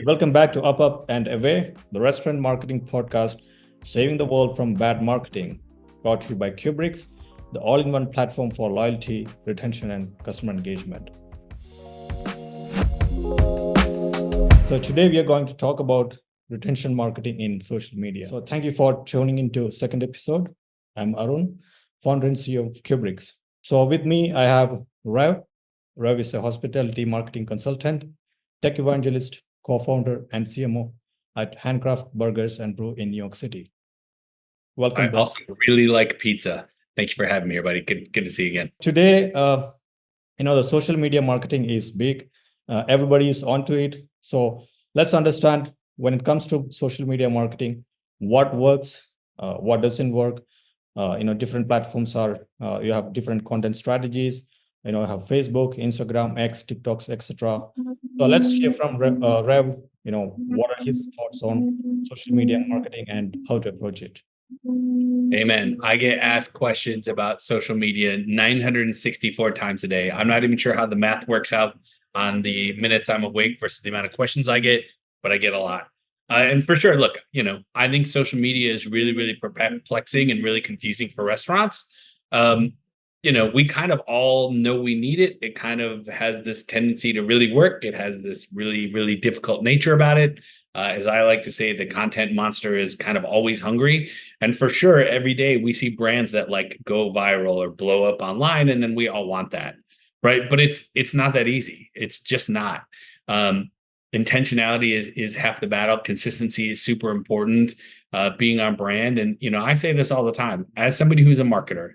Welcome back to Up and Away, the restaurant marketing podcast, saving the world from bad marketing. Brought to you by Kubrix, the all-in-one platform for loyalty, retention, and customer engagement. So today we are going to talk about retention marketing in social media. So thank you for tuning into second episode. I'm Arun, founder and CEO of Kubrix. So with me, I have Rev. Rev is a hospitality marketing consultant, tech evangelist, co-founder and CMO at Handcraft Burgers and Brew in New York City. Welcome. I also really like pizza. Thank you for having me, everybody. Good to see you again. Today, the social media marketing is big. Everybody is onto it. So let's understand when it comes to social media marketing, what works, what doesn't work. Different platforms are, you have different content strategies. You have Facebook, Instagram, X, TikToks, etc. So let's hear from Rev, what are his thoughts on social media marketing and how to approach it. Amen. I get asked questions about social media 964 times a day. I'm not even sure how the math works out on the minutes I'm awake versus the amount of questions I get, but I get a lot. And for sure, look, I think social media is really, really perplexing and really confusing for restaurants. We kind of all know we need it. It kind of has this tendency to really work. It has this really, really difficult nature about it. As I like to say, the content monster is kind of always hungry. And for sure, every day we see brands that like go viral or blow up online, and then we all want that, right? But it's not that easy. It's just not. Intentionality is half the battle. Consistency is super important. Being on brand, and I say this all the time as somebody who's a marketer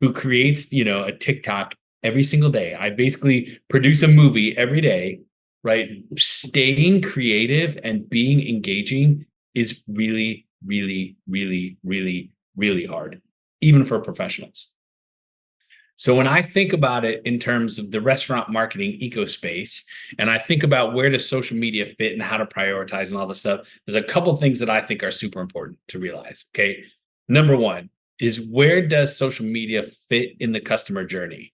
who creates a TikTok every single day. I basically produce a movie every day. Right? Staying creative and being engaging is really, really, really, really, really hard, even for professionals. So when I think about it in terms of the restaurant marketing ecospace, and I think about where does social media fit and how to prioritize and all this stuff, there's a couple of things that I think are super important to realize. Okay. Number one is, where does social media fit in the customer journey?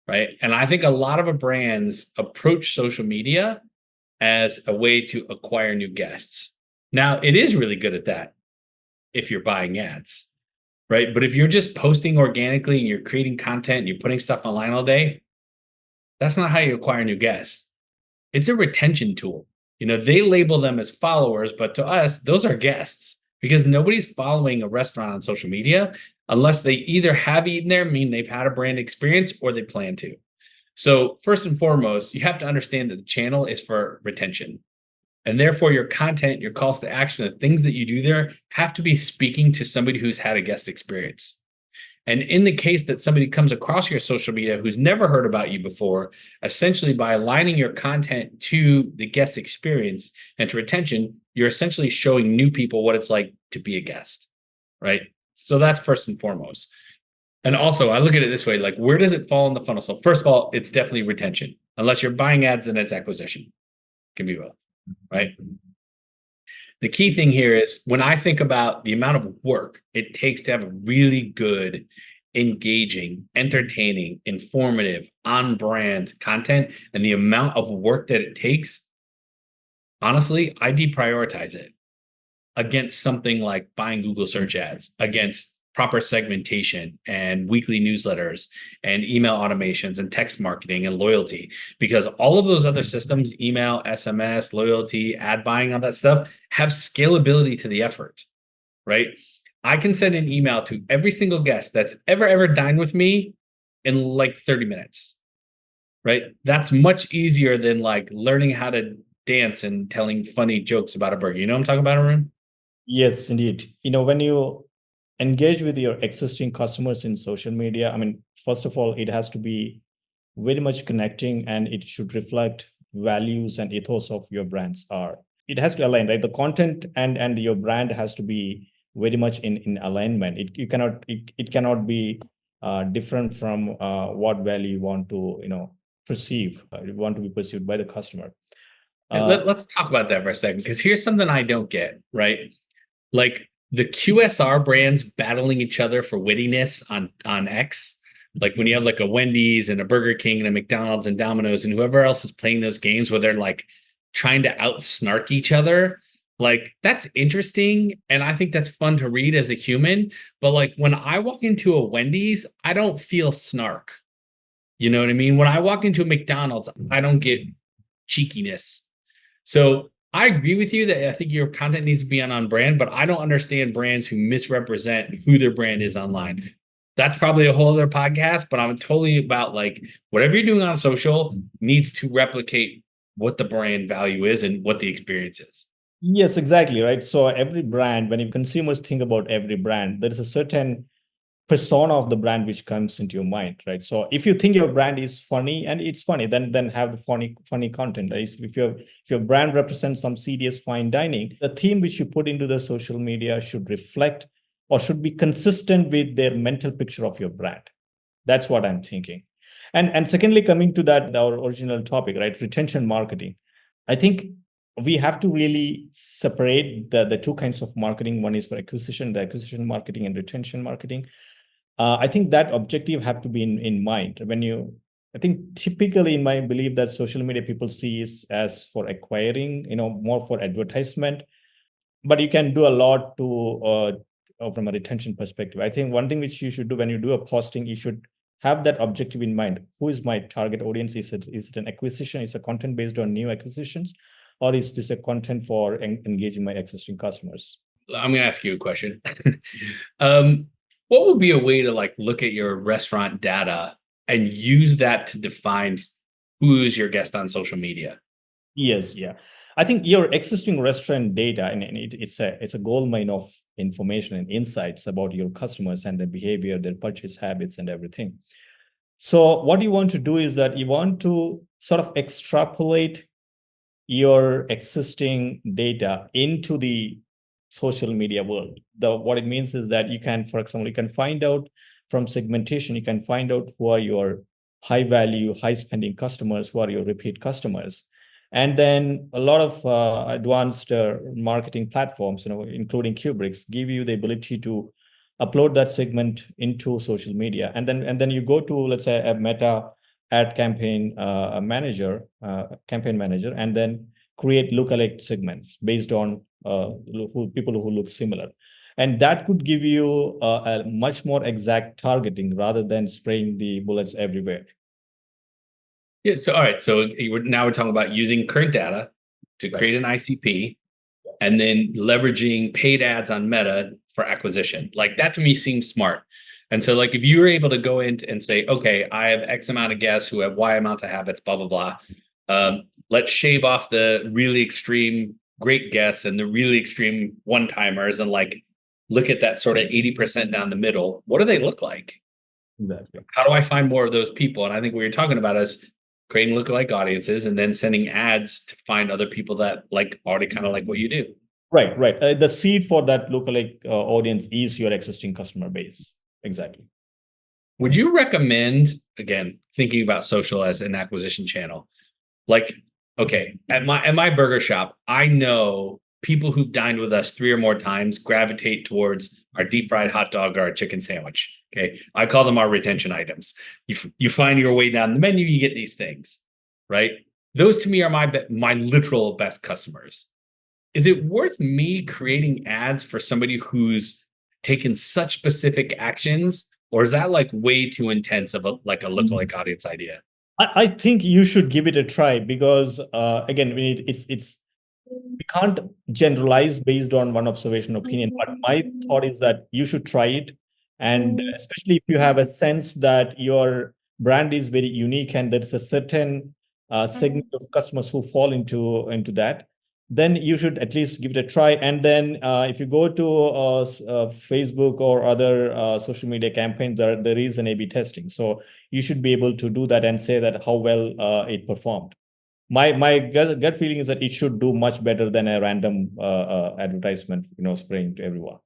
Right. And I think a lot of brands approach social media as a way to acquire new guests. Now, it is really good at that if you're buying ads, right? But if you're just posting organically and you're creating content and you're putting stuff online all day, that's not how you acquire new guests. It's a retention tool. They label them as followers, but to us, those are guests, because nobody's following a restaurant on social media unless they either have eaten there, meaning they've had a brand experience, or they plan to. So first and foremost, you have to understand that the channel is for retention. And therefore, your content, your calls to action, the things that you do there have to be speaking to somebody who's had a guest experience. And in the case that somebody comes across your social media who's never heard about you before, essentially by aligning your content to the guest experience and to retention, you're essentially showing new people what it's like to be a guest, right? So that's first and foremost. And also, I look at it this way, like, where does it fall in the funnel? So first of all, it's definitely retention. Unless you're buying ads, then it's acquisition. It can be both, right? The key thing here is, when I think about the amount of work it takes to have a really good, engaging, entertaining, informative, on-brand content, and the amount of work that it takes, honestly, I deprioritize it against something like buying Google search ads, against proper segmentation and weekly newsletters and email automations and text marketing and loyalty, because all of those other systems, email, SMS, loyalty, ad buying, all that stuff, have scalability to the effort, right? I can send an email to every single guest that's ever dined with me in like 30 minutes, right? That's much easier than like learning how to dance and telling funny jokes about a burger. You know what I'm talking about, Arun? Yes, indeed. When you engage with your existing customers in social media, first of all, it has to be very much connecting, and it should reflect values and ethos of your brands. It has to align, right? The content and your brand has to be very much in alignment. It cannot be different from what value you want to perceive, you want to be perceived by the customer. Let's talk about that for a second, because here's something I don't get, right? Like, the QSR brands battling each other for wittiness on X. Like when you have like a Wendy's and a Burger King and a McDonald's and Domino's and whoever else is playing those games where they're like trying to outsnark each other. Like that's interesting. And I think that's fun to read as a human. But like when I walk into a Wendy's, I don't feel snark. You know what I mean? When I walk into a McDonald's, I don't get cheekiness. So I agree with you that I think your content needs to be on brand, but I don't understand brands who misrepresent who their brand is online. That's probably a whole other podcast, but I'm totally about like whatever you're doing on social needs to replicate what the brand value is and what the experience is. Yes, exactly, right. So every brand, when consumers think about every brand, there is a certain persona of the brand which comes into your mind, right? So if you think your brand is funny and it's funny, then have the funny content, right? If your brand represents some serious fine dining, the theme which you put into the social media should reflect or should be consistent with their mental picture of your brand. That's what I'm thinking. And secondly, coming to that, our original topic, right? Retention marketing. I think we have to really separate the two kinds of marketing. One is for acquisition, the acquisition marketing, and retention marketing. I think that objective have to be in mind when you. I think typically, in my belief, that social media people see is as for acquiring, more for advertisement, but you can do a lot to from a retention perspective. I think one thing which you should do when you do a posting, you should have that objective in mind. Who is my target audience? Is it an acquisition? Is it content based on new acquisitions, or is this a content for engaging my existing customers? I'm gonna ask you a question. um, what would be a way to like look at your restaurant data and use that to define who's your guest on social media? Yes, yeah. I think your existing restaurant data, and it's a gold mine of information and insights about your customers and their behavior, their purchase habits, and everything. So what you want to do is that you want to sort of extrapolate your existing data into the social media world. What it means is that you can, for example, you can find out from segmentation, you can find out who are your high value, high spending customers, who are your repeat customers. And then a lot of advanced marketing platforms, including Kubrix, give you the ability to upload that segment into social media. And then you go to, let's say, a Meta ad campaign manager, and then create lookalike segments based on people who look similar. And that could give you a much more exact targeting rather than spraying the bullets everywhere. Yeah. So, all right. So now we're talking about using current data to Right. create an ICP and then leveraging paid ads on Meta for acquisition. Like that to me seems smart. And so, like, if you were able to go in and say, okay, I have X amount of guests who have Y amount of habits, blah, blah, blah. Let's shave off the really extreme great guests and the really extreme one timers and like look at that sort of 80% down the middle. What do they look like? Exactly. How do I find more of those people? And I think what you're talking about is creating lookalike audiences and then sending ads to find other people that like already kind of like what you do. Right, right. The seed for that lookalike audience is your existing customer base. Exactly. Would you recommend, again, thinking about social as an acquisition channel? Like, okay, at my burger shop, I know people who've dined with us 3 or more times gravitate towards our deep fried hot dog or our chicken sandwich. Okay, I call them our retention items. You find your way down the menu, you get these things, right? Those to me are my literal best customers. Is it worth me creating ads for somebody who's taken such specific actions, or is that like way too intense of a lookalike audience idea? I think you should give it a try because again, we can't generalize based on one observation opinion. But my thought is that you should try it, and especially if you have a sense that your brand is very unique and there's a certain segment of customers who fall into that, then you should at least give it a try. And then if you go to Facebook or other social media campaigns, there is an A/B testing, so you should be able to do that and say that how well it performed. My gut feeling is that it should do much better than a random advertisement, spraying to everyone.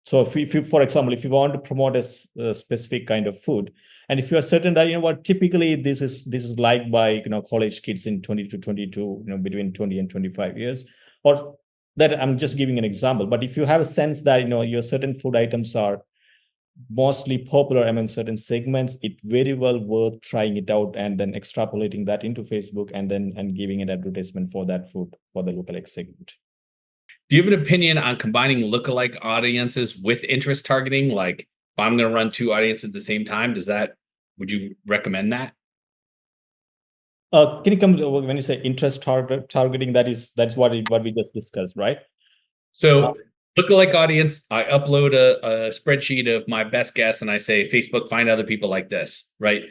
So if you, for example, if you want to promote a specific kind of food, and if you are certain that what typically this is liked by college kids in 20 to 22, between 20 and 25 years, or that I'm just giving an example. But if you have a sense that your certain food items are mostly popular among certain segments, it very well worth trying it out and then extrapolating that into Facebook and giving an advertisement for that food for the lookalike segment. Do you have an opinion on combining lookalike audiences with interest targeting? Like, if I'm going to run two audiences at the same time, would you recommend that? Can you come to, when you say interest targeting, that's what we just discussed, right? So lookalike audience, I upload a spreadsheet of my best guess and I say, Facebook, find other people like this, right?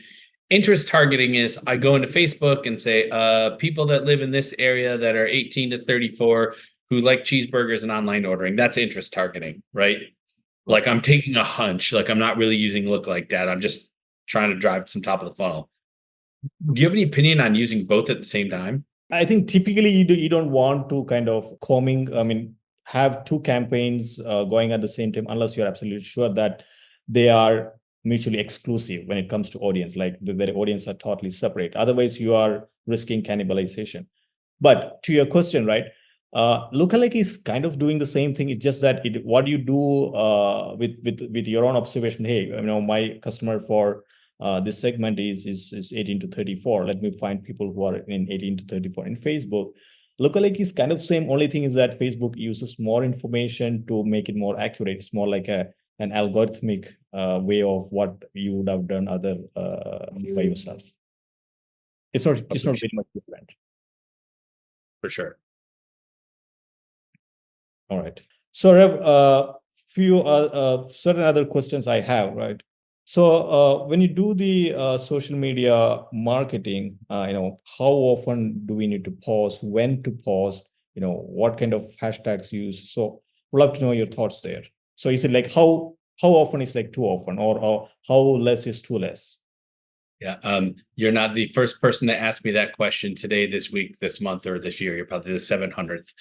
Interest targeting is I go into Facebook and say, people that live in this area that are 18 to 34 who like cheeseburgers and online ordering. That's interest targeting, right? Like I'm taking a hunch, like I'm not really using lookalike data. I'm just trying to drive some top of the funnel. Do you have any opinion on using both at the same time? I think typically you don't want to kind of have two campaigns going at the same time unless you're absolutely sure that they are mutually exclusive when it comes to audience, like their audience are totally separate. Otherwise, you are risking cannibalization. But to your question, right? Lookalike is kind of doing the same thing. It's just that what you do with your own observation. Hey, my customer for this segment is 18 to 34. Let me find people who are in 18 to 34 in Facebook. Lookalike is kind of same. Only thing is that Facebook uses more information to make it more accurate. It's more like an algorithmic way of what you would have done by yourself. It's not very much different. For sure. All right. So Rev, few certain other questions I have, right? So when you do the social media marketing, how often do we need to post? When to post? What kind of hashtags use? So we'd love to know your thoughts there. So is it like how often is like too often, or how less is too less? Yeah, you're not the first person to ask me that question today, this week, this month, or this year. You're probably the 700th.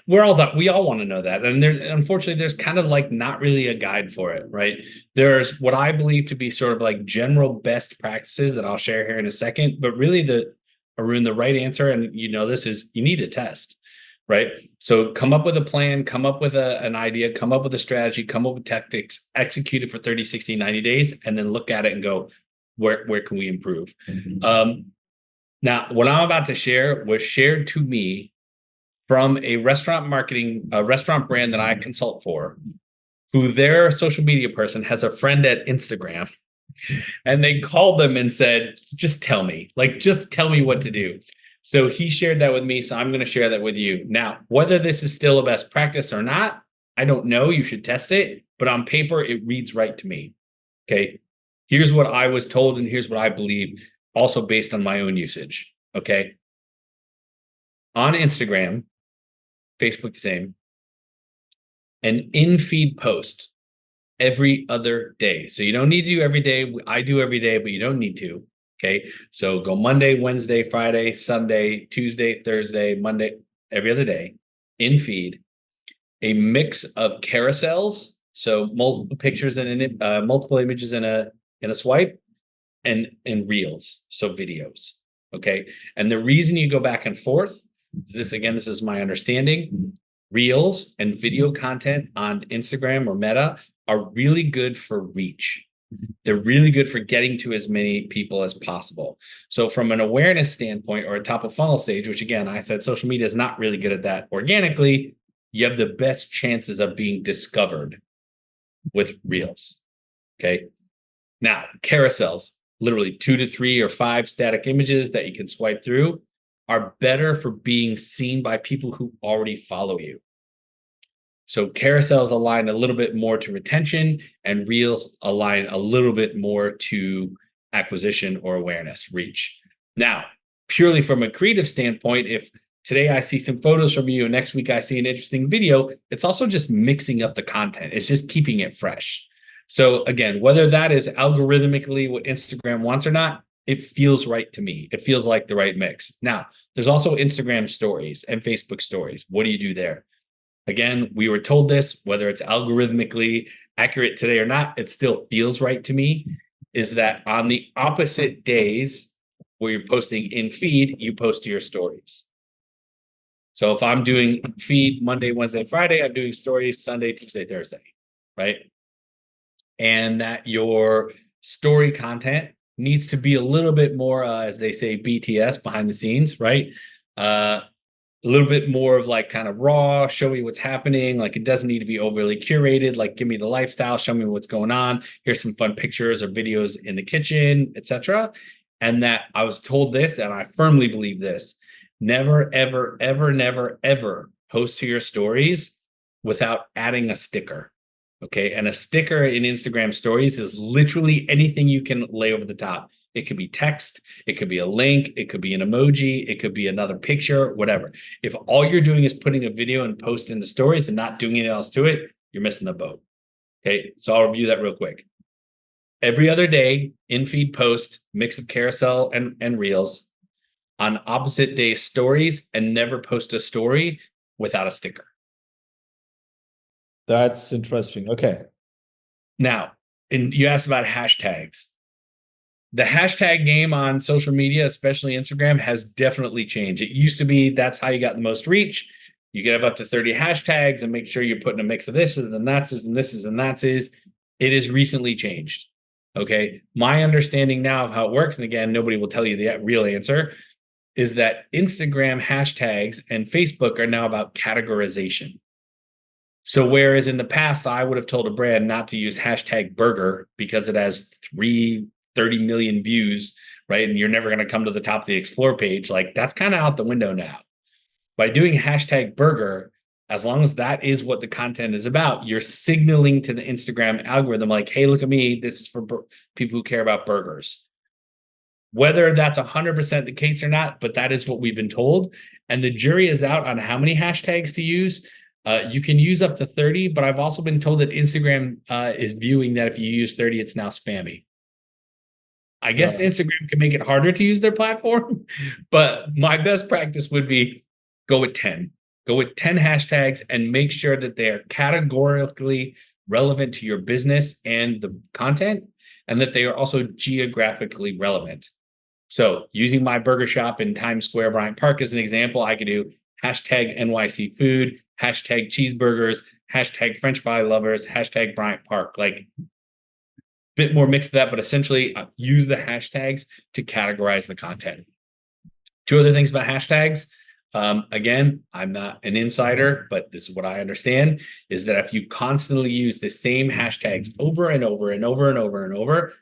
We all want to know that, and unfortunately, there's kind of like not really a guide for it, right? There's what I believe to be sort of like general best practices that I'll share here in a second, but really Arun, the right answer, and this is you need to test, right? So come up with a plan, come up with an idea, come up with a strategy, come up with tactics, execute it for 30, 60, 90 days, and then look at it and go, where can we improve? Now, what I'm about to share was shared to me from a restaurant brand that I consult for, who their social media person has a friend at Instagram, and they called them and said, just tell me what to do. So he shared that with me, so I'm going to share that with you. Now, whether this is still a best practice or not, I don't know. You should test it, but on paper, it reads right to me. Okay. Here's what I was told, and here's what I believe, also based on my own usage. Okay. On Instagram, Facebook, the same, an in-feed post every other day. So you don't need to do every day. I do every day, but you don't need to. Okay. So go Monday, Wednesday, Friday, Sunday, Tuesday, Thursday, Monday, every other day, in feed, a mix of carousels. So multiple pictures and multiple images in a swipe, and reels, so videos. Okay. And the reason you go back and forth is this is my understanding. Reels and video content on Instagram or Meta are really good for reach. They're really good for getting to as many people as possible. So from an awareness standpoint or a top of funnel stage, which again, I said social media is not really good at that organically, you have the best chances of being discovered with reels. Okay. Now, carousels, literally 2 to 3 or 5 static images that you can swipe through, are better for being seen by people who already follow you. So carousels align a little bit more to retention, and reels align a little bit more to acquisition or awareness, reach. Now, purely from a creative standpoint, if today I see some photos from you and next week I see an interesting video, it's also just mixing up the content. It's just keeping it fresh. So again, whether that is algorithmically what Instagram wants or not, it feels right to me. It feels like the right mix. Now, there's also Instagram stories and Facebook stories. What do you do there? Again, we were told this, whether it's algorithmically accurate today or not, it still feels right to me, is that on the opposite days where you're posting in feed, you post to your stories. So if I'm doing feed Monday, Wednesday, Friday, I'm doing stories Sunday, Tuesday, Thursday, right? and that your story content needs to be a little bit more, as they say, BTS, behind the scenes, right? A little bit more of like kind of raw, show me what's happening. Like it doesn't need to be overly curated. Like give me the lifestyle, show me what's going on. Here's some fun pictures or videos in the kitchen, etc. And that I was told this, and I firmly believe this: never, ever, ever, never, ever post to your stories without adding a sticker. Okay. And a sticker in Instagram stories is literally anything you can lay over the top. It could be text, it could be a link, it could be an emoji, it could be another picture, whatever. If all you're doing is putting a video and post into stories and not doing anything else to it, you're missing the boat. Okay. So I'll review that real quick. Every other day, in feed post, mix of carousel and reels. On opposite day stories, and never post a story without a sticker. That's interesting. Okay. Now, and you asked about hashtags. The hashtag game on social media, especially Instagram, has definitely changed. It used to be that's how you got the most reach. You could have up to 30 hashtags and make sure you're putting a mix of this and that's and this is and that's is. It has recently changed. Okay. My understanding now of how it works, and again, nobody will tell you the real answer, is that Instagram hashtags and Facebook are now about categorization. So whereas in the past, I would have told a brand not to use hashtag burger because it has 30 million views, right? And you're never going to come to the top of the explore page. Like that's kind of out the window now. By doing hashtag burger, as long as that is what the content is about, you're signaling to the Instagram algorithm like, hey, look at me. This is for people who care about burgers. Whether that's 100% the case or not, but that is what we've been told. And the jury is out on how many hashtags to use. You can use up to 30, but I've also been told that Instagram is viewing that if you use 30, it's now spammy. I guess Instagram can make it harder to use their platform, but my best practice would be go with 10. Go with 10 hashtags and make sure that they are categorically relevant to your business and the content, and that they are also geographically relevant. So using my burger shop in Times Square, Bryant Park as an example, I could do hashtag NYC food, hashtag cheeseburgers, hashtag French fry lovers, hashtag Bryant Park. Like bit more mix of that, but essentially use the hashtags to categorize the content. Two other things about hashtags. Again, I'm not an insider, but this is what I understand, is that if you constantly use the same hashtags over and over and over and over and over,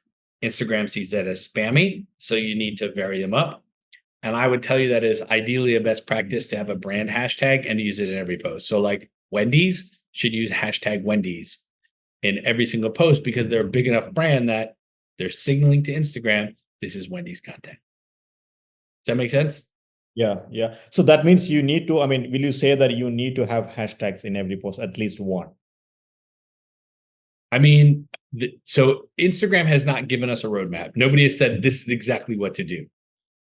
Instagram sees that as spammy. So you need to vary them up. And I would tell you that is ideally a best practice to have a brand hashtag and use it in every post. So like Wendy's should use hashtag Wendy's in every single post because they're a big enough brand that they're signaling to Instagram, this is Wendy's content. Does that make sense? Yeah, yeah. So that means you need to, I mean, will you say that you need to have hashtags in every post, at least one? I mean, so Instagram has not given us a roadmap. Nobody has said this is exactly what to do.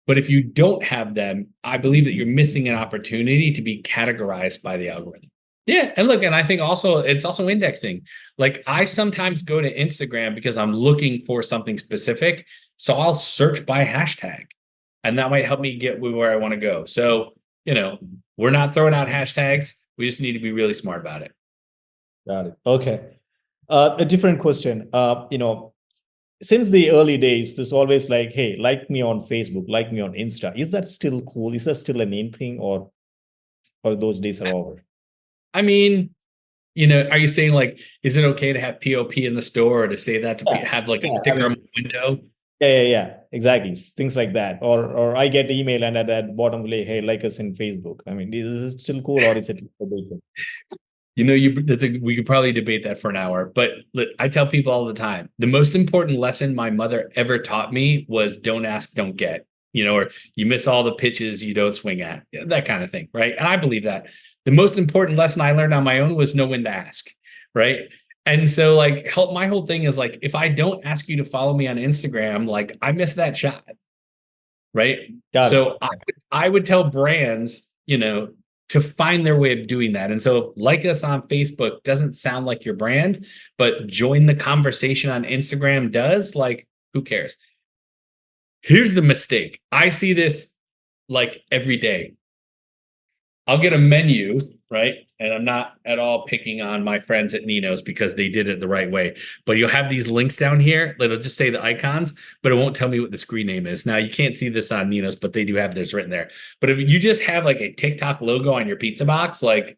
But if you don't have them, I believe that you're missing an opportunity to be categorized by the algorithm. Yeah. And look, and I think also it's also indexing. Like I sometimes go to Instagram because I'm looking for something specific. So I'll search by hashtag, and that might help me get where I want to go. So, you know, we're not throwing out hashtags. We just need to be really smart about it. Got it. Okay. A different question. You know, since the early days, there's always like, hey, like me on Facebook, like me on Insta. Is that still cool? Is that still an in thing, or those days are over? I mean, you know, are you saying like, is it okay to have POP in the store, or to say that to have like a sticker on the window? Yeah. Exactly. Things like that. Or I get email and at that bottom, like, hey, like us in Facebook. I mean, is it still cool, or is it? You know, we could probably debate that for an hour, but I tell people all the time, the most important lesson my mother ever taught me was don't ask, don't get, you know, or you miss all the pitches you don't swing at, that kind of thing. Right. And I believe that the most important lesson I learned on my own was know when to ask. Right. And so like my whole thing is like, if I don't ask you to follow me on Instagram, like I missed that shot. Right. So I would tell brands, you know, to find their way of doing that. And so like us on Facebook doesn't sound like your brand, but join the conversation on Instagram does. Like, who cares? Here's the mistake. I see this like every day. I'll get a menu, right? And I'm not at all picking on my friends at Nino's because they did it the right way. But you'll have these links down here that'll just say the icons, but it won't tell me what the screen name is. Now you can't see this on Nino's, but they do have this written there. But if you just have like a TikTok logo on your pizza box, like,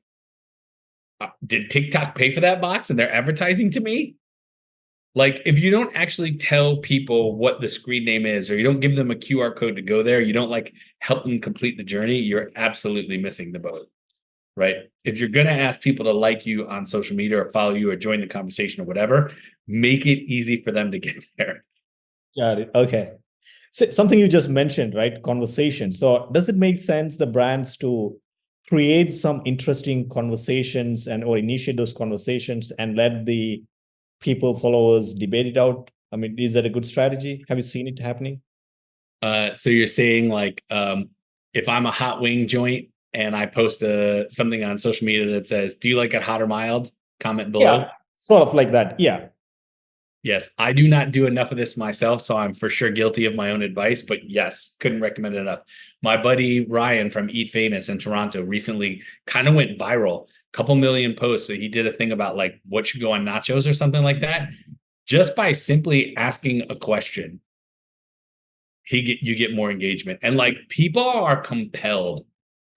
did TikTok pay for that box and they're advertising to me? Like, if you don't actually tell people what the screen name is, or you don't give them a QR code to go there, you don't like help them complete the journey, you're absolutely missing the boat, right? If you're going to ask people to like you on social media or follow you or join the conversation or whatever, make it easy for them to get there. Got it. Okay. So something you just mentioned, right? Conversation. So does it make sense the brands to create some interesting conversations and or initiate those conversations and let the people, followers debate it out? I mean, is that a good strategy? Have you seen it happening? So you're saying like, if I'm a hot wing joint and I post something on social media that says, "Do you like it hot or mild?" Comment below. Yeah, sort of like that. Yeah. Yes, I do not do enough of this myself, so I'm for sure guilty of my own advice, but yes, couldn't recommend it enough. My buddy Ryan from Eat Famous in Toronto recently kind of went viral, couple million posts. So he did a thing about like what should go on nachos or something like that, just by simply asking a question. You get more engagement, and like people are compelled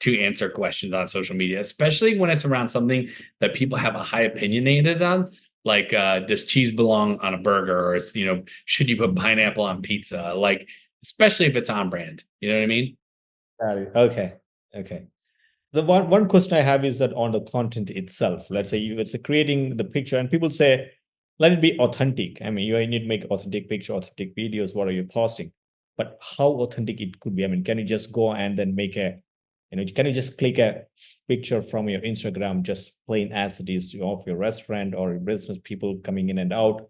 to answer questions on social media, especially when it's around something that people have a high opinionated on, like does cheese belong on a burger, or should you put pineapple on pizza, like especially if it's on brand, you know what I mean? Got it. Okay. Okay. The one question I have is that on the content itself, let's say it's creating the picture and people say, let it be authentic. I mean, you need to make authentic picture, authentic videos, what are you posting? But how authentic it could be? I mean, can you just go and then make can you just click a picture from your Instagram, just plain as it is of your restaurant or your business, people coming in and out?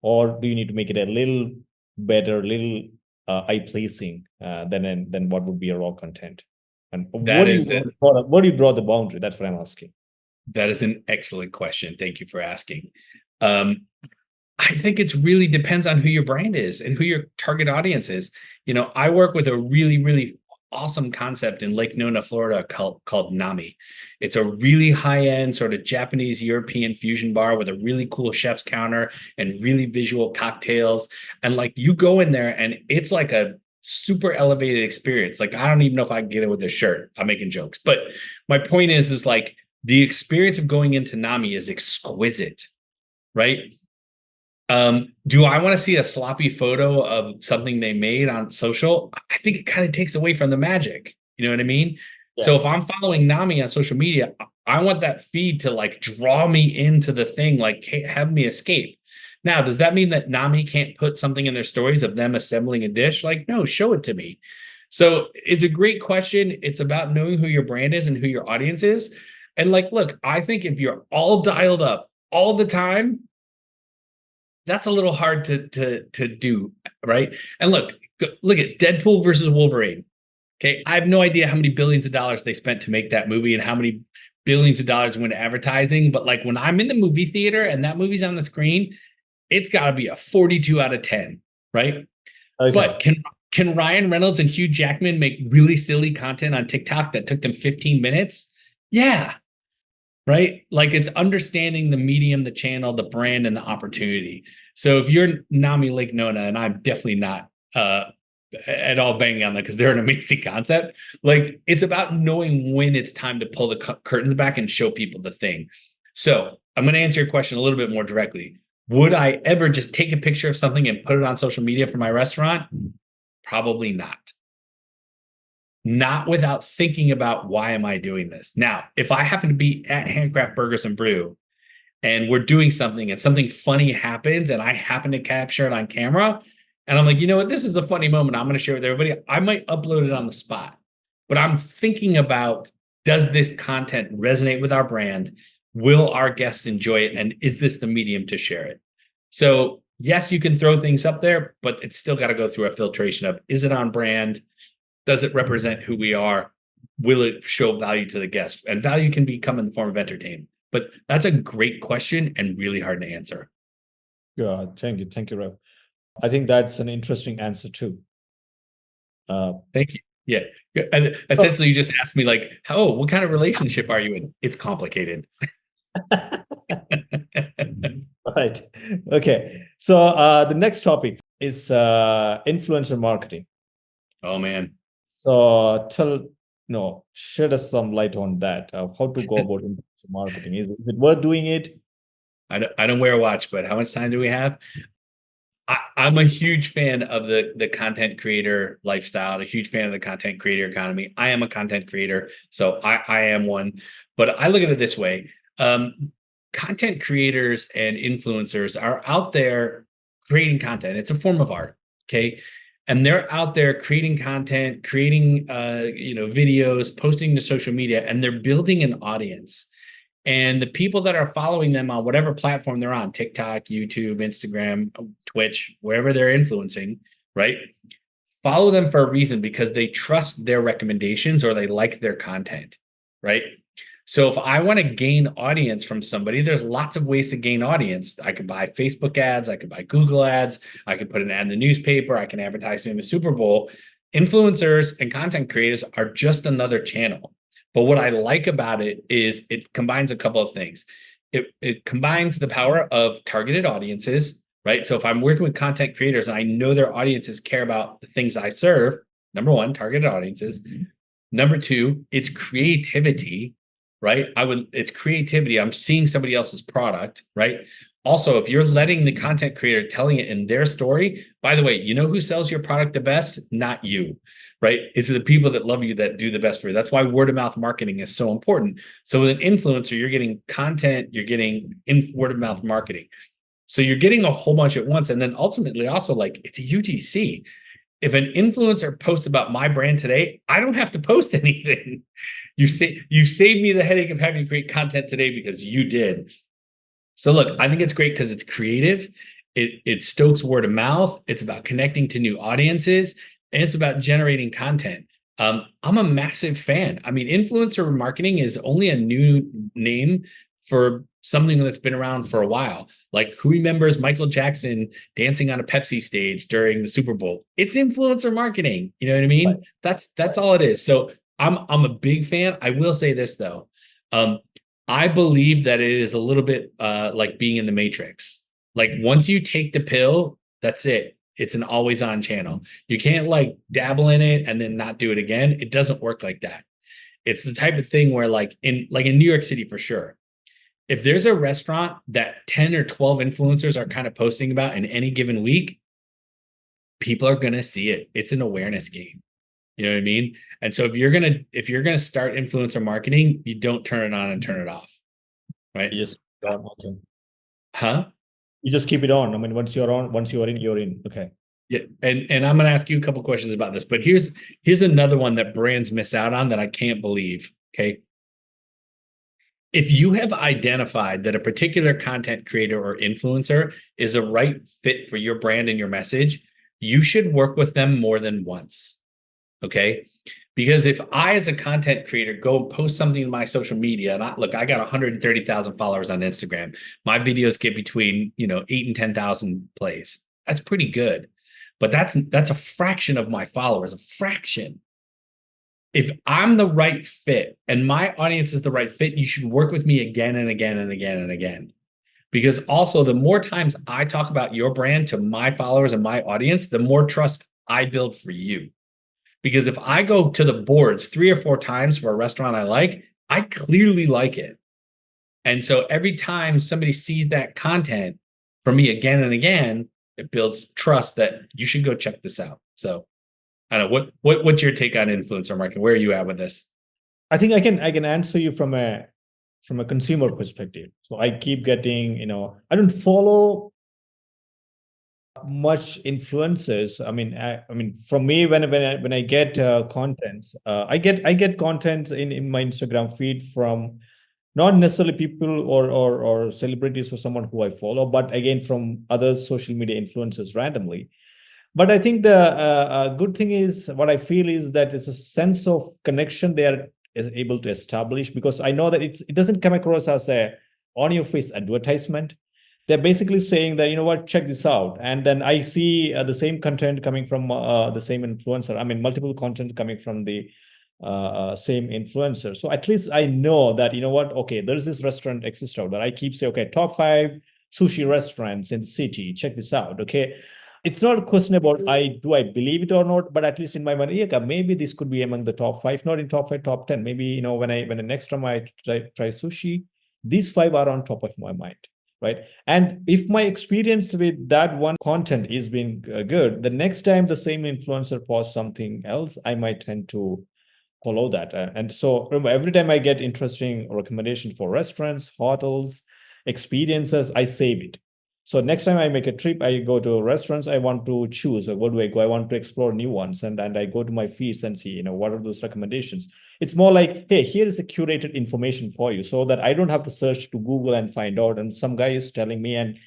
Or do you need to make it a little better, little eye-pleasing than what would be a raw content? And That is it. where do you draw the boundary? That's what I'm asking. That is an excellent question. Thank you for asking. Um, I think it's really depends on who your brand is and who your target audience is. I work with a really, really awesome concept in Lake Nona, Florida called Nami. It's a really high-end sort of Japanese European fusion bar with a really cool chef's counter and really visual cocktails. And like you go in there and it's like a super elevated experience. Like, I don't even know if I can get it with a shirt. I'm making jokes. But my point is like the experience of going into Nami is exquisite, right? Do I want to see a sloppy photo of something they made on social? I think it kind of takes away from the magic. You know what I mean? Yeah. So if I'm following Nami on social media, I want that feed to like draw me into the thing, like have me escape. Now, does that mean that Nami can't put something in their stories of them assembling a dish? Like, no, show it to me. So it's a great question. It's about knowing who your brand is and who your audience is. And like, look, I think if you're all dialed up all the time, that's a little hard to do, right? And look at Deadpool versus Wolverine. Okay, I have no idea how many billions of dollars they spent to make that movie and how many billions of dollars went to advertising. But like when I'm in the movie theater and that movie's on the screen, it's got to be a 42 out of 10, right? Okay. But can Ryan Reynolds and Hugh Jackman make really silly content on TikTok that took them 15 minutes? Yeah. Right? Like it's understanding the medium, the channel, the brand, and the opportunity. So if you're Nami Lake Nona, and I'm definitely not at all banging on that because they're an amazing concept, like it's about knowing when it's time to pull the curtains back and show people the thing. So I'm going to answer your question a little bit more directly. Would I ever just take a picture of something and put it on social media for my restaurant? Probably not. Not without thinking about why am I doing this? Now, if I happen to be at Handcraft Burgers and Brew and we're doing something and something funny happens and I happen to capture it on camera and I'm like, you know what, this is a funny moment, I'm going to share it with everybody, I might upload it on the spot. But I'm thinking about, does this content resonate with our brand? Will our guests enjoy it? And is this the medium to share it? So yes, you can throw things up there, but it's still got to go through a filtration of, is it on brand? Does it represent who we are? Will it show value to the guest? And value can become in the form of entertainment. But that's a great question and really hard to answer. Yeah, thank you. Thank you, Rev. I think that's an interesting answer too. Thank you. Yeah. And essentially, you just asked me like, "Oh, what kind of relationship are you in?" It's complicated. Right. Okay. So the next topic is influencer marketing. Oh man, So shed us some light on that. How to go about influencer marketing? Is it worth doing it? I don't wear a watch, but how much time do we have? I'm a huge fan of the content creator lifestyle, a huge fan of the content creator economy. I am a content creator, so I am one. But I look at it this way: content creators and influencers are out there creating content. It's a form of art, okay? And they're out there creating content, creating videos, posting to social media, and they're building an audience. And the people that are following them on whatever platform they're on, TikTok, YouTube, Instagram, Twitch, wherever they're influencing, right? Follow them for a reason, because they trust their recommendations or they like their content, right? So if I want to gain audience from somebody, there's lots of ways to gain audience. I could buy Facebook ads, I could buy Google ads, I could put an ad in the newspaper, I can advertise during the Super Bowl. Influencers and content creators are just another channel. But what I like about it is it combines a couple of things. It combines the power of targeted audiences, right? So if I'm working with content creators and I know their audiences care about the things I serve, number one, targeted audiences. Number two, it's creativity, right? It's creativity. I'm seeing somebody else's product, right? Also, if you're letting the content creator telling it in their story, by the way, you know who sells your product the best? Not you, right? It's the people that love you that do the best for you. That's why word of mouth marketing is so important. So with an influencer, you're getting content, you're getting word of mouth marketing. So you're getting a whole bunch at once. And then ultimately also, like, it's a UGC. If an influencer posts about my brand today, I don't have to post anything. You saved me the headache of having to create content today because you did. So look, I think it's great because it's creative. It stokes word of mouth. It's about connecting to new audiences, and it's about generating content. I'm a massive fan. I mean, influencer marketing is only a new name for something that's been around for a while. Like, who remembers Michael Jackson dancing on a Pepsi stage during the Super Bowl? It's influencer marketing. You know what I mean? That's all it is. So I'm a big fan. I will say this though. I believe that it is a little bit like being in the Matrix. Like, once you take the pill, that's it. It's an always on channel. You can't like dabble in it and then not do it again. It doesn't work like that. It's the type of thing where like in New York City for sure, if there's a restaurant that 10 or 12 influencers are kind of posting about in any given week, people are going to see it. It's an awareness game. You know what I mean? And so if you're gonna start influencer marketing, you don't turn it on and turn it off, right? Yes. Okay. Huh? You just keep it on. I mean, once you're on, once you're in, you're in. Okay. Yeah. And I'm gonna ask you a couple questions about this, but here's another one that brands miss out on that I can't believe. Okay. If you have identified that a particular content creator or influencer is a right fit for your brand and your message, you should work with them more than once. Okay. Because if I, as a content creator, go post something in my social media, and I got 130,000 followers on Instagram. My videos get between 8 and 10,000 plays. That's pretty good, but that's a fraction of my followers, a fraction. If I'm the right fit and my audience is the right fit, you should work with me again and again and again and again. Because also, the more times I talk about your brand to my followers and my audience, the more trust I build for you. Because if I go to the boards 3 or 4 times for a restaurant I clearly like it. And so every time somebody sees that content from me again and again, it builds trust that you should go check this out. So I don't know, what's your take on influencer marketing? Where are you at with this? I think I can answer you from a consumer perspective. So I keep getting, I don't follow much influencers. I mean, from me, when I get contents, I get contents in my Instagram feed from not necessarily people or celebrities or someone who I follow, but again from other social media influencers randomly. But I think the good thing is, what I feel is that it's a sense of connection they are able to establish, because I know that it doesn't come across as a on your face advertisement. they're basically saying that, you know what, check this out. And then I see the same content coming from the same influencer. I mean, multiple content coming from the same influencer. So at least I know that, you know what, okay, there's this restaurant exists out there. I keep saying, okay, top 5 sushi restaurants in the city. Check this out. Okay. It's not a question about I believe it or not, but at least in my mind, yeah, maybe this could be among the top 5, not in top 5, top 10. Maybe, you know, when the next time I try sushi, these 5 are on top of my mind. Right. And if my experience with that one content is being good, the next time the same influencer posts something else, I might tend to follow that. And so remember, every time I get interesting recommendations for restaurants, hotels, experiences, I save it. So next time I make a trip, I go to restaurants, I want to choose, or where do I go? I want to explore new ones. And I go to my feeds and see, you know, what are those recommendations? It's more like, hey, here is a curated information for you, so that I don't have to search to Google and find out. And some guy is telling me, and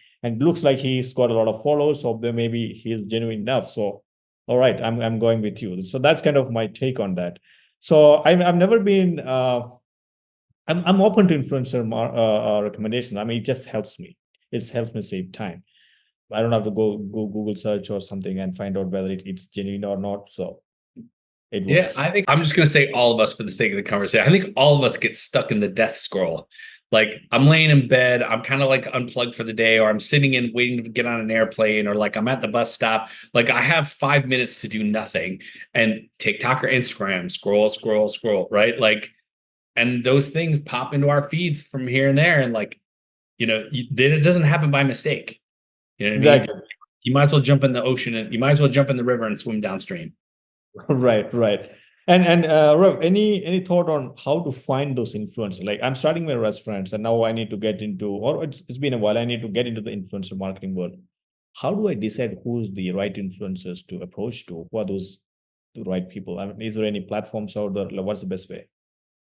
looks like he's got a lot of followers, so maybe he's genuine enough. So, all right, I'm going with you. So that's kind of my take on that. So I've never been. I'm open to influencer recommendation. I mean, it just helps me. It helps me save time. I don't have to go Google search or something and find out whether it's genuine or not. So it Yeah, works. I think I'm just going to say all of us for the sake of the conversation. I think all of us get stuck in the death scroll. Like I'm laying in bed, I'm kind of like unplugged for the day, or I'm sitting in waiting to get on an airplane, or like I'm at the bus stop. Like I have 5 minutes to do nothing, and TikTok or Instagram, scroll, right? Like, and those things pop into our feeds from here and there, and like, then it doesn't happen by mistake. You know what I mean? Exactly. You might as well jump in the ocean, and you might as well jump in the river and swim downstream. Right, right. And Rav, any thought on how to find those influencers? Like I'm starting my restaurants, and now I need to get into, or it's been a while, I need to get into the influencer marketing world. How do I decide who's the right influencers to approach to? Who are those the right people? I mean, is there any platforms out there? Like, what's the best way?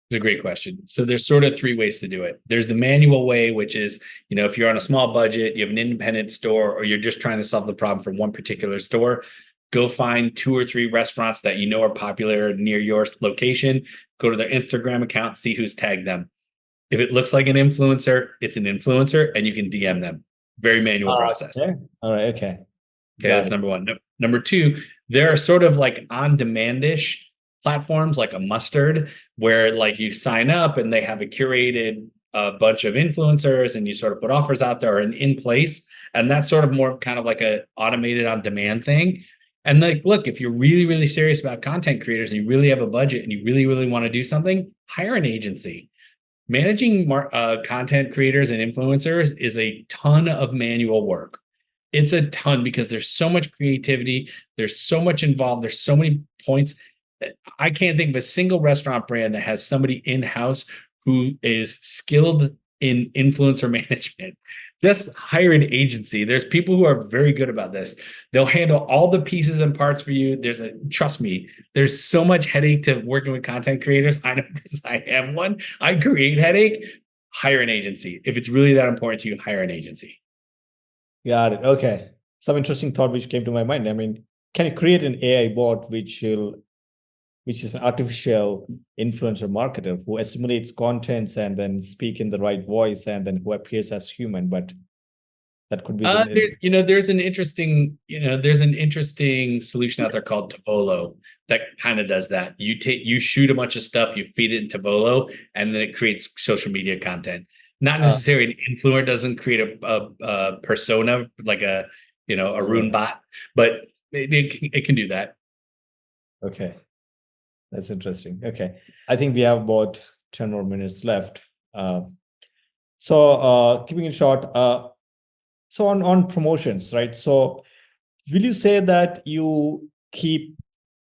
It's a great question. So there's sort of 3 ways to do it. There's the manual way, which is, if you're on a small budget, you have an independent store, or you're just trying to solve the problem for one particular store, go find 2 or 3 restaurants that you know are popular near your location, go to their Instagram account, see who's tagged them. If it looks like an influencer, it's an influencer, and you can DM them. Very manual process. Okay. All right. Okay. Okay, that's number one. Number two, there are sort of like on-demand-ish platforms like a Mustard, where like you sign up and they have a curated bunch of influencers, and you sort of put offers out there and in place. And that's sort of more kind of like a automated on-demand thing. And like, look, if you're really, really serious about content creators and you really have a budget and you really, really want to do something, hire an agency. Managing content creators and influencers is a ton of manual work. It's a ton, because there's so much creativity, there's so much involved, there's so many points. I can't think of a single restaurant brand that has somebody in-house who is skilled in influencer management. Just hire an agency. There's people who are very good about this. They'll handle all the pieces and parts for you. Trust me, there's so much headache to working with content creators. I know, because I am one. I create headache. Hire an agency. If it's really that important to you, hire an agency. Got it. Okay. Some interesting thought which came to my mind. I mean, can you create an AI bot which is an artificial influencer marketer who assimilates contents and then speak in the right voice and then who appears as human? But that could be there's an interesting solution out there called Tabolo that kind of does that. You shoot a bunch of stuff, you feed it in Tabolo, and then it creates social media content. Not necessarily an influencer doesn't create a persona like a Rune bot, but it can do that. Okay, that's interesting. Okay, I think we have about 10 more minutes left. So keeping it short, so on promotions, right? So will you say that you keep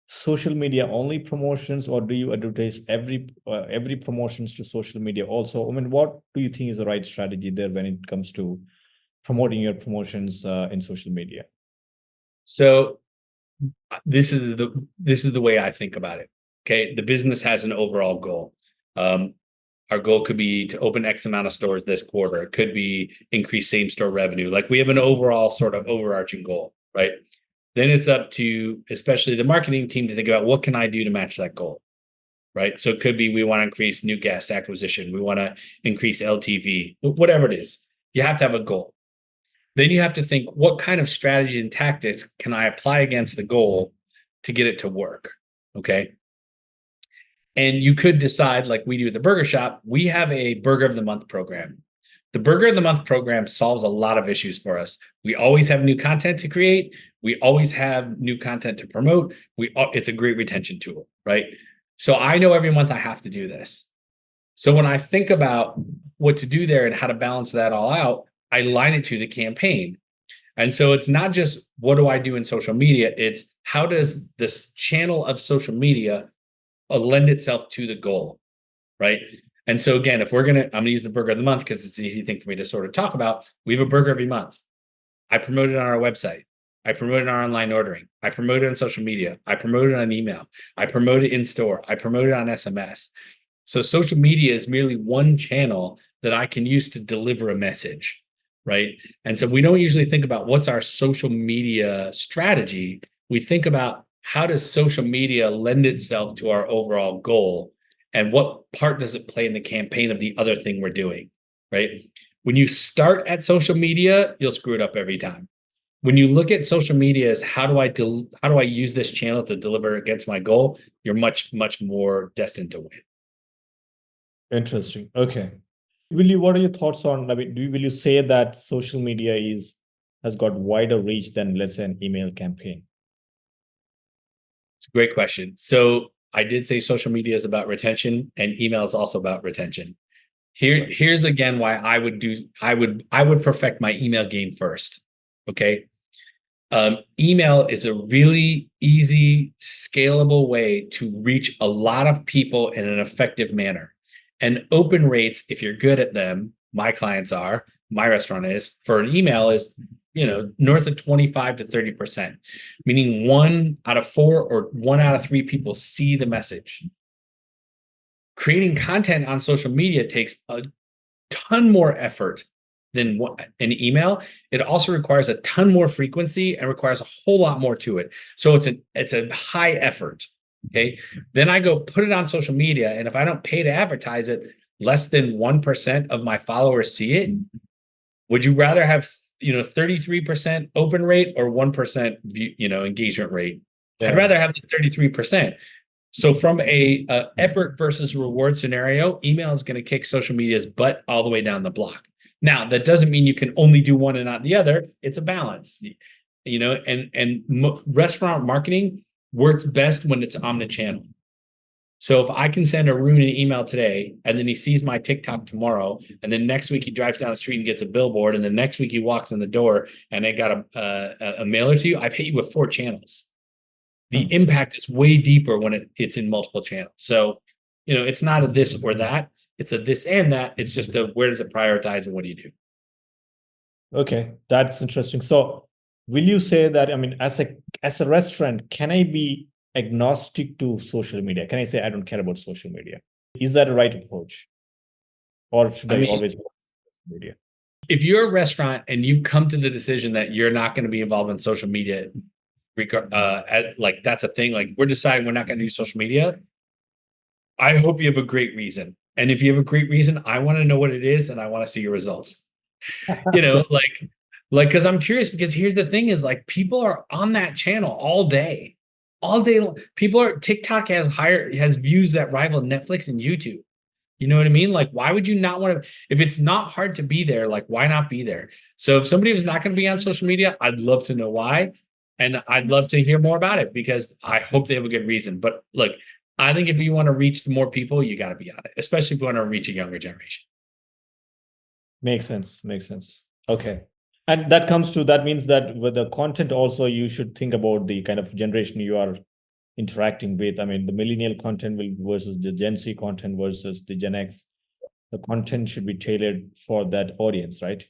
social media only promotions, or do you advertise every promotions to social media also? I mean, what do you think is the right strategy there when it comes to promoting your promotions in social media? So this is the way I think about it. Okay, the business has an overall goal. Our goal could be to open X amount of stores this quarter. It could be increase same store revenue. Like we have an overall sort of overarching goal, right? Then it's up to especially the marketing team to think about, what can I do to match that goal, right? So it could be we want to increase new guest acquisition. We want to increase LTV, whatever it is. You have to have a goal. Then you have to think, what kind of strategy and tactics can I apply against the goal to get it to work? Okay. And you could decide, like we do at the Burger Shop, we have a Burger of the Month program. The Burger of the Month program solves a lot of issues for us. We always have new content to create. We always have new content to promote. It's a great retention tool, right? So I know every month I have to do this. So when I think about what to do there and how to balance that all out, I line it to the campaign. And so it's not just what do I do in social media, it's how does this channel of social media lend itself to the goal, right? And so again, if I'm gonna use the Burger of the Month because it's an easy thing for me to sort of talk about. We have a burger every month. I promote it on our website. I promote it on our online ordering. I promote it on social media. I promote it on email. I promote it in store. I promote it on SMS. So social media is merely one channel that I can use to deliver a message, right? And so we don't usually think about what's our social media strategy. We think about how does social media lend itself to our overall goal, and what part does it play in the campaign of the other thing we're doing, right? When you start at social media, you'll screw it up every time. When you look at social media as how do I use this channel to deliver against my goal, you're much more destined to win. Interesting. Okay. What are your thoughts on, I mean, will you say that social media has got wider reach than, let's say, an email campaign? It's a great question. So I did say social media is about retention, and email is also about retention. Here's again why I would perfect my email game first. Okay. Email is a really easy, scalable way to reach a lot of people in an effective manner. And open rates, if you're good at them, my clients are, my restaurant is, for an email is, north of 25 to 30%, meaning 1 out of 4 or 1 out of 3 people see the message. Creating content on social media takes a ton more effort than an email. It also requires a ton more frequency and requires a whole lot more to it. So it's a high effort. Okay. Then I go put it on social media. And if I don't pay to advertise it, less than 1% of my followers see it. Would you rather have, 33% open rate or 1% engagement rate? Yeah. I'd rather have the 33%. So from a effort versus reward scenario, email is going to kick social media's butt all the way down the block. Now, that doesn't mean you can only do one and not the other. It's a balance, and restaurant marketing works best when it's omnichannel. So if I can send Arun an email today, and then he sees my TikTok tomorrow, and then next week he drives down the street and gets a billboard, and then next week he walks in the door and they got a mailer to you, I've hit you with 4 channels. The impact is way deeper when it's in multiple channels. So, it's not a this or that. It's a this and that. It's just a where does it prioritize and what do you do? Okay, that's interesting. So will you say that, I mean, as a restaurant, can I be agnostic to social media? Can I say I don't care about social media? Is that a right approach? Or should I always work with social media? If you're a restaurant and you've come to the decision that you're not going to be involved in social media, like that's a thing, like we're deciding we're not going to do social media, I hope you have a great reason. And if you have a great reason, I want to know what it is and I want to see your results. Because I'm curious, because here's the thing is like people are on that channel all day long. TikTok has views that rival Netflix and YouTube. You know what I mean? Like, why would you not want to, if it's not hard to be there, like, why not be there? So if somebody was not going to be on social media, I'd love to know why. And I'd love to hear more about it because I hope they have a good reason. But look, I think if you want to reach more people, you got to be on it, especially if you want to reach a younger generation. Makes sense. Okay. And that means that with the content also, you should think about the kind of generation you are interacting with. I mean, the millennial content versus the Gen Z content versus the Gen X. The content should be tailored for that audience, right?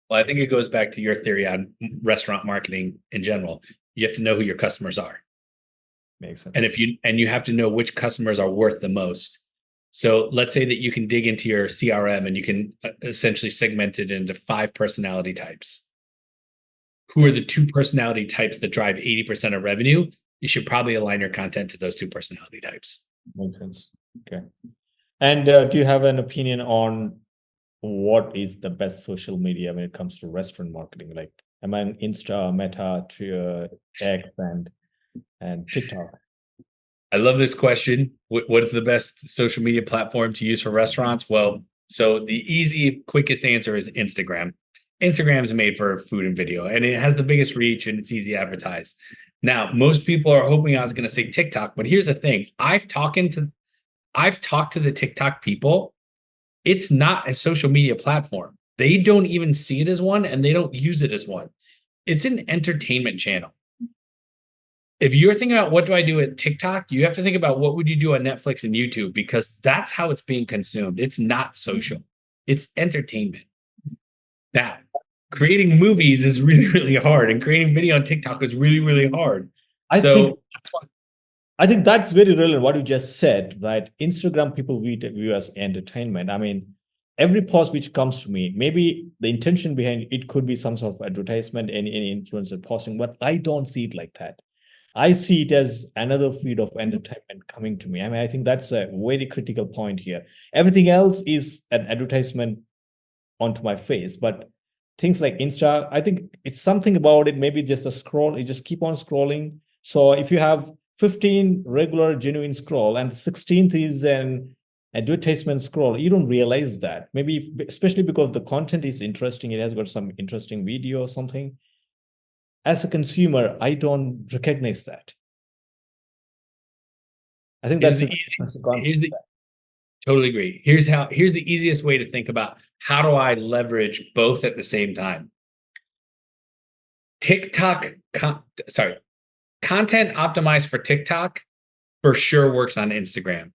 Well, I think it goes back to your theory on restaurant marketing in general. You have to know who your customers are. Makes sense. And you have to know which customers are worth the most. So let's say that you can dig into your CRM and you can essentially segment it into 5 personality types. Who are the 2 personality types that drive 80% of revenue? You should probably align your content to those 2 personality types. Makes sense. Okay. And do you have an opinion on what is the best social media when it comes to restaurant marketing? Like, am I on Insta, Meta, X, and TikTok? I love this question. What is the best social media platform to use for restaurants? Well, so the easy, quickest answer is Instagram. Instagram is made for food and video, and it has the biggest reach and it's easy to advertise. Now, most people are hoping I was going to say TikTok, but here's the thing. I've talked to the TikTok people. It's not a social media platform. They don't even see it as one and they don't use it as one. It's an entertainment channel. If you're thinking about what do I do at TikTok, you have to think about what would you do on Netflix and YouTube, because that's how it's being consumed. It's not social. It's entertainment. Now, creating movies is really, really hard, and creating video on TikTok is really, really hard. I So think I think that's very relevant what you just said, right? Instagram people view as entertainment. I mean, every post which comes to me, maybe the intention behind it could be some sort of advertisement, any influencer posting, but I don't see it like that. I see it as another feed of entertainment coming to me. I mean, I think that's a very critical point here. Everything else is an advertisement onto my face, but things like Insta, I think it's something about it, maybe just a scroll, you just keep on scrolling. So if you have 15 regular genuine scroll and the 16th is an advertisement scroll, you don't realize that. Maybe especially because the content is interesting, it has got some interesting video or something. As a consumer, I don't recognize that. I think here's that's the that's a easy, concept. here's the totally agree. Here's the easiest way to think about how do I leverage both at the same time. Content optimized for TikTok for sure works on Instagram.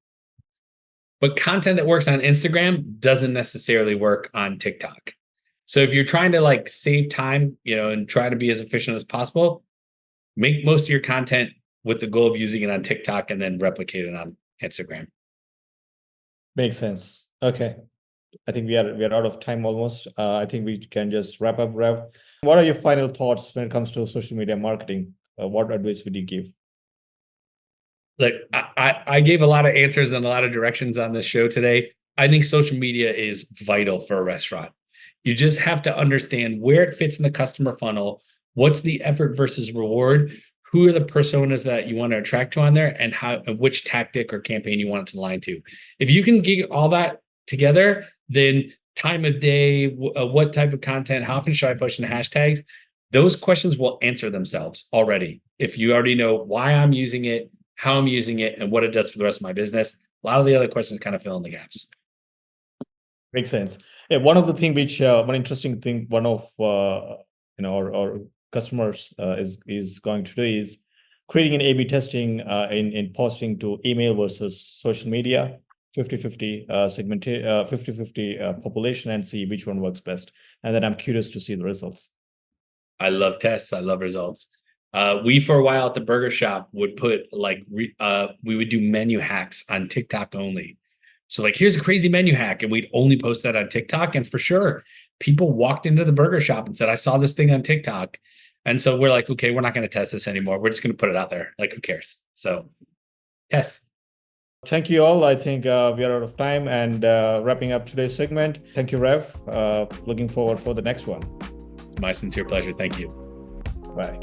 But content that works on Instagram doesn't necessarily work on TikTok. So if you're trying to like save time, and try to be as efficient as possible, make most of your content with the goal of using it on TikTok and then replicate it on Instagram. Makes sense. Okay. I think we are out of time almost. I think we can just wrap up, Rev. What are your final thoughts when it comes to social media marketing? What advice would you give? Look, I gave a lot of answers and a lot of directions on this show today. I think social media is vital for a restaurant. You just have to understand where it fits in the customer funnel, what's the effort versus reward, who are the personas that you want to attract to on there, and which tactic or campaign you want it to align to. If you can get all that together, then time of day, what type of content, how often should I push in hashtags, those questions will answer themselves already. If you already know why I'm using it, how I'm using it, and what it does for the rest of my business, a lot of the other questions kind of fill in the gaps. Makes sense. Yeah, one of the thing which one interesting thing one of our customers is going to do is creating an A/B testing in posting to email versus social media, 50-50 population, and see which one works best. And then I'm curious to see the results. I love tests. I love results. We for a while at the burger shop would put we would do menu hacks on TikTok only. So like, here's a crazy menu hack, and we'd only post that on TikTok. And for sure, people walked into the burger shop and said, I saw this thing on TikTok. And so we're like, okay, we're not going to test this anymore. We're just going to put it out there. Like, who cares? So test. Thank you all. I think we are out of time and wrapping up today's segment. Thank you, Rev. Looking forward for the next one. It's my sincere pleasure. Thank you. Bye.